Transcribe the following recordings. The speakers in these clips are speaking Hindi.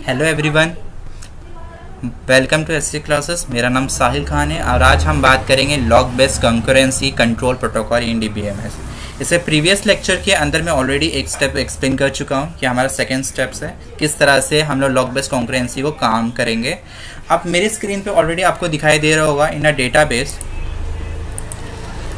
Hello everyone, welcome to SC classes. मेरा नाम साहिल खान है और आज हम बात करेंगे log based concurrency control protocol इन डीबीएमएस। इसे प्रीवियस लेक्चर के अंदर मैं ऑलरेडी एक स्टेप एक्सप्लेन कर चुका हूँ कि हमारा सेकंड स्टेप्स है किस तरह से हम लोग लॉग बेस्ड कंकरेंसी को काम करेंगे। अब मेरी स्क्रीन पे ऑलरेडी आपको दिखाई दे रहा होगा in a database,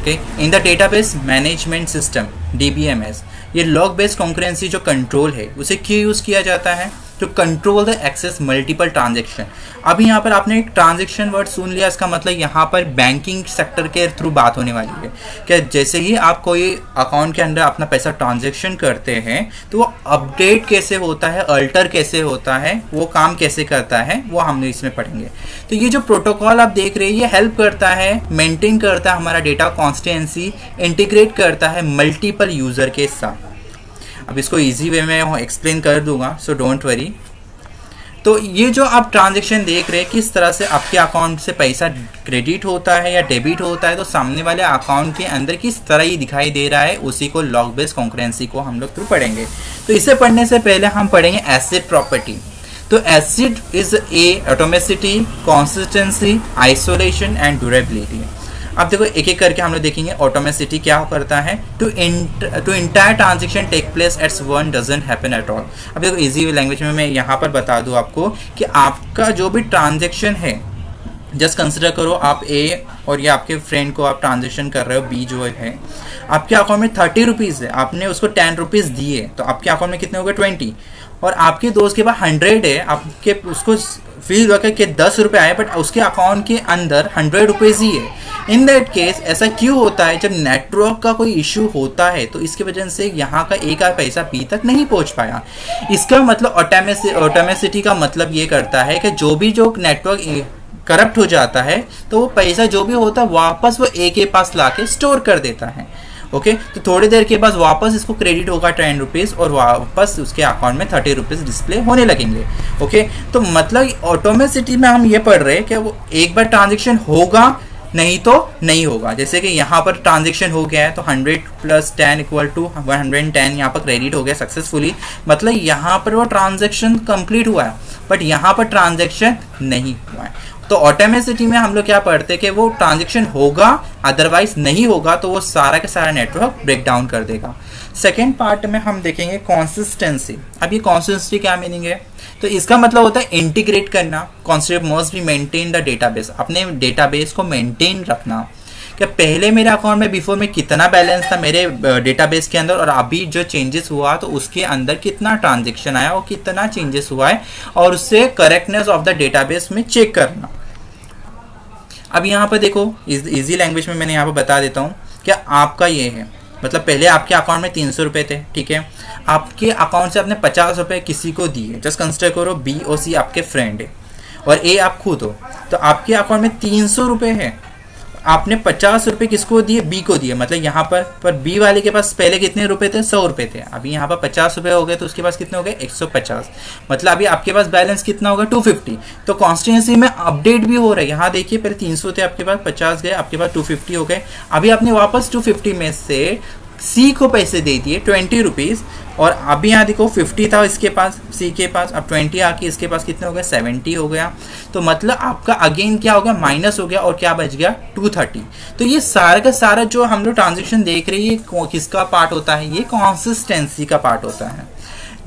in the database management system DBMS. ये लॉग बेस्ड कंकरेंसी जो कंट्रोल है उसे क्यों यूज़ किया जाता है? To control the access multiple transaction. अभी यहाँ पर आपने एक ट्रांजेक्शन वर्ड सुन लिया, इसका मतलब यहाँ पर बैंकिंग सेक्टर के थ्रू बात होने वाली है। क्या जैसे ही आप कोई अकाउंट के अंदर अपना पैसा ट्रांजेक्शन करते हैं तो वो अपडेट कैसे होता है, अल्टर कैसे होता है, वो काम कैसे करता है, वो हम इसमें पढ़ेंगे। तो ये जो प्रोटोकॉल आप देख रहे हैं ये हेल्प करता है, मेंटेन करता है हमारा डेटा कॉन्स्टेंसी, इंटीग्रेट करता है मल्टीपल यूजर के साथ। अब इसको इजी वे में एक्सप्लेन कर दूंगा, सो डोंट वरी। तो ये जो आप ट्रांजैक्शन देख रहे हैं किस तरह से आपके अकाउंट से पैसा क्रेडिट होता है या डेबिट होता है, तो सामने वाले अकाउंट के अंदर किस तरह ये दिखाई दे रहा है, उसी को लॉग बेस्ड कंकरेंसी को हम लोग थ्रू पढ़ेंगे। तो इसे पढ़ने से पहले हम पढ़ेंगे एसिड प्रॉपर्टी। तो acid is atomicity, consistency, isolation and durability. अब देखो एक एक करके हम लोग देखेंगे। ऑटोमेसिटी क्या करता है? To entire transaction take place at once doesn't happen at all. अब देखो इजी लैंग्वेज में मैं यहाँ पर बता दूँ आपको कि आपका जो भी ट्रांजेक्शन है, जस्ट कंसिडर करो आप ए और ये आपके फ्रेंड को आप ट्रांजेक्शन कर रहे हो, बी जो है आपके अकाउंट में 30 रुपीज़ है, आपने उसको 10 रुपीज़ दिए तो आपके अकाउंट में कितने हो गए 20, और आपके दोस्त के पास 100 है, आपके उसको फील हुआ कि 10 रुपये आए बट उसके अकाउंट के अंदर 100 रुपीज़ ही है। इन दैट केस ऐसा क्यों होता है? जब नेटवर्क का कोई इशू होता है तो इसकी वजह से यहाँ का एक आध पैसा बी तक नहीं पहुँच पाया। इसका मतलब ऑटोमेसिटी का मतलब ये करता है कि जो नेटवर्क करप्ट हो जाता है तो वो पैसा जो भी होता है वापस वो ए के पास लाके स्टोर कर देता है। ओके, तो थोड़ी देर के बाद वापस इसको क्रेडिट होगा 10 रुपीज़ और वापस उसके अकाउंट में 30 रुपीज़ डिस्प्ले होने लगेंगे। ओके, तो मतलब ऑटोमेसिटी में हम ये पढ़ रहे हैं कि वो एक बार ट्रांजेक्शन होगा नहीं तो नहीं होगा। जैसे कि यहाँ पर ट्रांजेक्शन हो गया है तो 100 + 10 = 110 यहाँ पर क्रेडिट हो गया सक्सेसफुली, मतलब यहाँ पर वो ट्रांजेक्शन कंप्लीट हुआ है बट यहाँ पर ट्रांजेक्शन नहीं हुआ है। तो ऑटोमेसिटी में हम लोग क्या पढ़ते हैं कि वो ट्रांजेक्शन होगा, अदरवाइज नहीं होगा तो वो सारा का सारा नेटवर्क ब्रेक डाउन कर देगा। सेकेंड पार्ट में हम देखेंगे कंसिस्टेंसी। अब ये कंसिस्टेंसी क्या मीनिंग है? तो इसका मतलब होता है इंटीग्रेट करना। Concept must be maintain the database, अपने डेटाबेस को मेंटेन रखना। क्या पहले मेरे अकाउंट में बिफोर में कितना बैलेंस था मेरे डेटाबेस के अंदर और अभी जो चेंजेस हुआ तो उसके अंदर कितना ट्रांजेक्शन आया और कितना चेंजेस हुआ है, और उससे करेक्टनेस ऑफ द डेटाबेस में चेक करना। अब यहाँ पर देखो इजी लैंग्वेज में मैंने यहाँ पर बता देता हूँ क्या आपका ये है, मतलब पहले आपके अकाउंट में 300 रुपये थे, ठीक है, आपके अकाउंट से आपने 50 रुपये किसी को दिए। जस्ट कंसिडर करो बी और सी आपके फ्रेंड है और ए आप खुद हो, तो आपके अकाउंट में 300 रुपये है, आपने 50 रुपये किसको दिए? बी को दिए। मतलब यहाँ पर बी वाले के पास पहले कितने रुपए थे? 100 रुपये थे। अभी यहाँ पर 50 रुपये हो गए तो उसके पास कितने हो गए? 150। मतलब अभी आपके पास बैलेंस कितना होगा? 250। तो कॉन्स्टेंसी में अपडेट भी हो रहा है। यहाँ देखिए पहले 300 थे आपके पास, 50 गए, आपके पास 250 हो गए। अभी आपने वापस 250 में से सी को पैसे दे दिए 20 रुपीज़, और अभी यहाँ देखो 50 था इसके पास, सी के पास, अब 20 आके इसके पास कितने हो गए? 70 हो गया। तो मतलब आपका अगेन क्या हो गया? माइनस हो गया, और क्या बच गया? 230। तो ये सारा का सारा जो हम लोग ट्रांजेक्शन देख रहे हैं ये किसका पार्ट होता है? ये कंसिस्टेंसी का पार्ट होता है।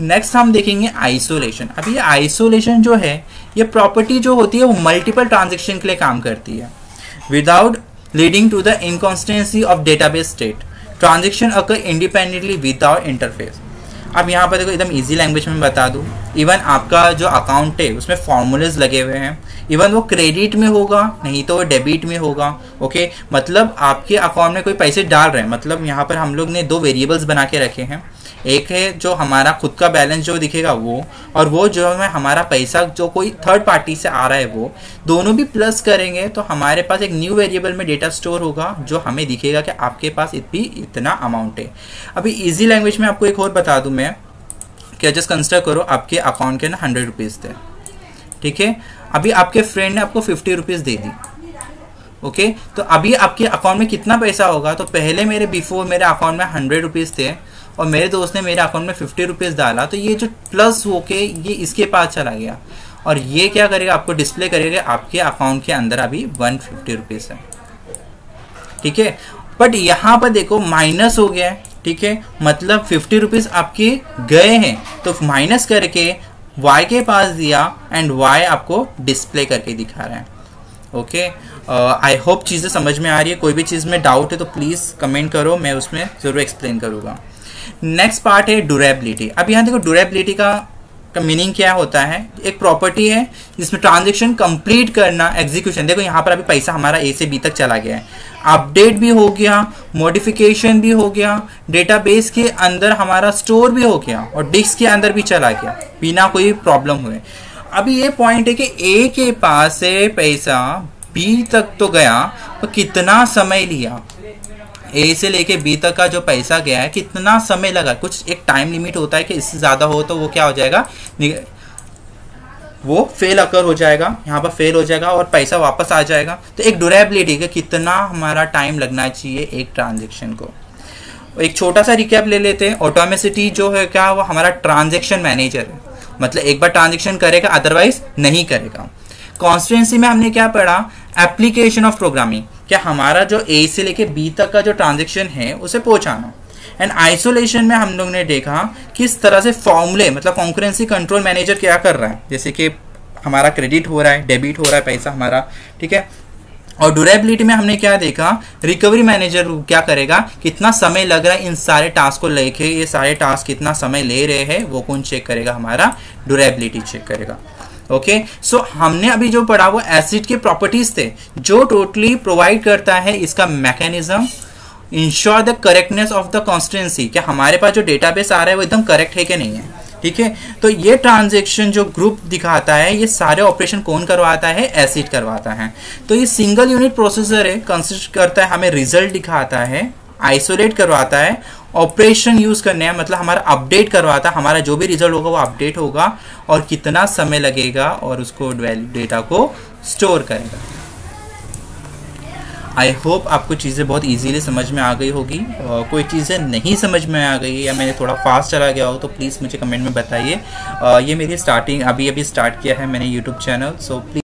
नेक्स्ट हम देखेंगे आइसोलेशन। अब ये आइसोलेशन जो है ये प्रॉपर्टी जो होती है वो मल्टीपल ट्रांजेक्शन के लिए काम करती है without leading to the inconsistency of database state. Transaction occur independently without interface. अब यहाँ पर देखो एकदम इजी लैंग्वेज में बता दूँ, इवन आपका जो अकाउंट है उसमें फॉर्मूलेज लगे हुए हैं, इवन वो क्रेडिट में होगा नहीं तो वो डेबिट में होगा। ओके, मतलब आपके अकाउंट में कोई पैसे डाल रहे हैं, मतलब यहाँ पर हम लोग ने 2 वेरिएबल्स बना के रखे हैं। एक है जो हमारा खुद का बैलेंस जो दिखेगा वो, और वो जो है हमारा पैसा जो कोई थर्ड पार्टी से आ रहा है वो, दोनों भी प्लस करेंगे तो हमारे पास एक न्यू वेरिएबल में डेटा स्टोर होगा जो हमें दिखेगा कि आपके पास इतना अमाउंट है। अभी इजी लैंग्वेज में आपको एक और बता दूं मैं क्या, जस्ट कंसिडर करो आपके अकाउंट के ना 100 रुपीज़ थे, ठीक है, अभी आपके फ्रेंड ने आपको 50 रुपीज़ दे दी। ओके, तो अभी आपके अकाउंट में कितना पैसा होगा? तो पहले मेरे अकाउंट में 100 रुपीज़ थे और मेरे दोस्त ने मेरे अकाउंट में 50 रुपीज़ डाला, तो ये जो प्लस होके ये इसके पास चला गया और ये क्या करेगा, आपको डिस्प्ले करेगा आपके अकाउंट के अंदर अभी 150 रुपीज़ है। ठीक है, बट यहाँ पर देखो माइनस हो गया है। ठीक है, मतलब 50 रुपीज़ आपके गए हैं, तो माइनस करके y के पास दिया एंड y आपको डिस्प्ले करके दिखा रहा है। ओके, आई होप चीज़ें समझ में आ रही है। कोई भी चीज़ में डाउट है तो प्लीज़ कमेंट करो, मैं उसमें ज़रूर एक्सप्लेन करूँगा। नेक्स्ट पार्ट है ड्यूरेबिलिटी। अब यहाँ देखो ड्यूरेबिलिटी का मीनिंग क्या होता है, एक प्रॉपर्टी है जिसमें ट्रांजेक्शन कंप्लीट करना, एग्जीक्यूशन। देखो यहाँ पर अभी पैसा हमारा ए से बी तक चला गया है, अपडेट भी हो गया, मॉडिफिकेशन भी हो गया, डेटाबेस के अंदर हमारा स्टोर भी हो गया और डिस्क के अंदर भी चला गया बिना कोई प्रॉब्लम हुए। अभी ये पॉइंट है कि ए के पास से पैसा बी तक तो गया, तो कितना समय लिया, ए से लेके बी तक का जो पैसा गया है कितना समय लगा। कुछ एक टाइम लिमिट होता है कि इससे ज़्यादा हो तो वो क्या हो जाएगा, वो फेल अकर हो जाएगा, यहाँ पर फेल हो जाएगा और पैसा वापस आ जाएगा। तो एक ड्यूरेबिलिटी का कितना हमारा टाइम लगना चाहिए एक ट्रांजेक्शन को। एक छोटा सा रिकैप ले लेते हैं। ऑटोमेसिटी जो है क्या, वो हमारा ट्रांजेक्शन मैनेजर है, मतलब एक बार ट्रांजेक्शन करेगा अदरवाइज नहीं करेगा। कॉन्स्टिट्यूएंसी में हमने क्या पढ़ा, एप्लीकेशन ऑफ प्रोग्रामिंग, क्या हमारा जो ए से लेके बी तक का जो ट्रांजेक्शन है उसे पहुंचाना। एंड आइसोलेशन में हम लोग ने देखा किस तरह से फॉर्मूले, मतलब कॉन्करेंसी कंट्रोल मैनेजर क्या कर रहा है, जैसे कि हमारा क्रेडिट हो रहा है, डेबिट हो रहा है पैसा हमारा। ठीक है, और ड्यूरेबिलिटी में हमने क्या देखा, रिकवरी मैनेजर क्या करेगा, कितना समय लग रहा है इन सारे टास्क को लेके, ये सारे टास्क कितना समय ले रहे हैं वो कौन चेक करेगा, हमारा ड्यूरेबिलिटी चेक करेगा। ओके, सो हमने अभी जो पढ़ा वो एसिड के प्रॉपर्टीज थे जो टोटली प्रोवाइड करता है इसका mechanism, ensure the correctness of the constituency, क्या हमारे पास जो डेटाबेस आ रहा है वो एकदम करेक्ट है कि नहीं है। ठीक है, तो ये ट्रांजेक्शन जो ग्रुप दिखाता है, ये सारे ऑपरेशन कौन करवाता है, एसिड करवाता है। तो ये सिंगल यूनिट प्रोसेसर है, कंसिस्ट करता है, हमें रिजल्ट दिखाता है, आइसोलेट करवाता है, ऑपरेशन यूज करने हैं, मतलब हमारा अपडेट करवाता है, हमारा जो भी रिजल्ट होगा वो अपडेट होगा और कितना समय लगेगा और उसको डेटा को स्टोर करेगा। आई होप आपको चीज़ें बहुत इजीली समझ में आ गई होगी। कोई चीज़ें नहीं समझ में आ गई या मैंने थोड़ा फास्ट चला गया हो तो प्लीज़ मुझे कमेंट में बताइए। ये मेरी स्टार्टिंग अभी स्टार्ट किया है मैंने यूट्यूब चैनल, सो प्लीज़